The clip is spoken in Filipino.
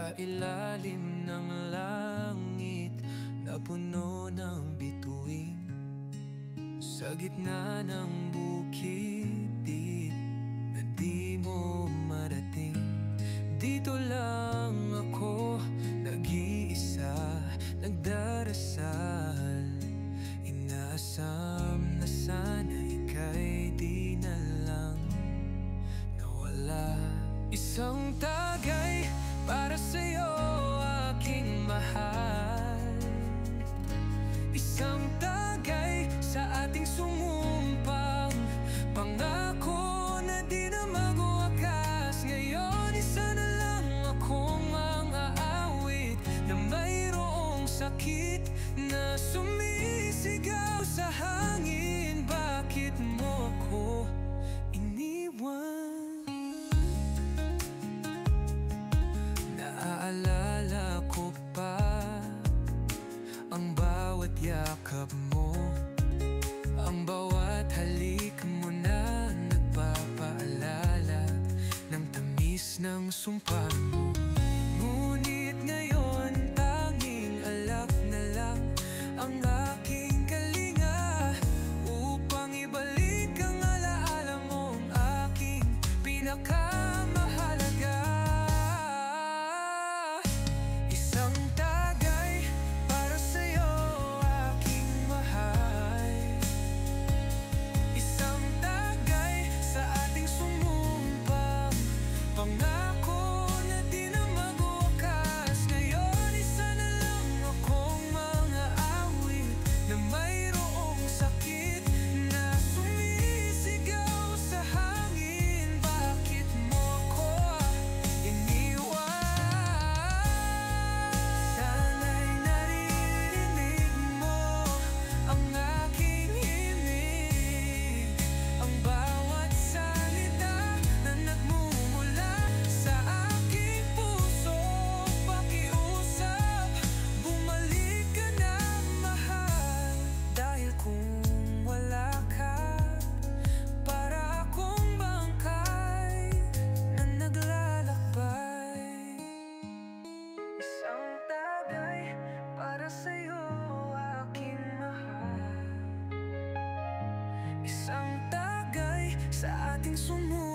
Sa ilalim ng langit na puno ng bituin, sa gitna ng bukid na di mo marating, dito lang ako nag-iisa, nagdarasal. Inaasam na sana ika'y di na lang nawala. Isang tagay para sa'yo, aking mahal. Isang tagay sa ating sumumpang pangako na di na magwakas. Ngayon isa na lang akong mang-aawit na mayroong sakit na sumisigaw sa hangin. Bakit mo ako iniwan? Naaalala ko pa ang bawat yakap mo, ang bawat halik mo na nagpapaalala ng tamis ng sumpa mo. Ngunit ngayon tanging alak na lang ang aking kalinga upang ibalik ang alaala mong aking pinakamahalaga. Isang tagay para sa'yo, aking mahal. Isang tagay sa ating sumumpang pangako na di na magwakas. Ngayon isa na lang akong mang-aawit na mayroong sakit na sumisigaw sa hangin. Bakit mo ako iniwan? Sana'y naririnig mo ang aking himig, ang bawat salita na nagmumula sa aking puso. Pakiusap, bumalik ka na, mahal. Dahil kung wala ka, para akong bangkay na naglalakbay. Isang tagay para sa'yo, aking mahal. Isang tagay sa ating sumusunod.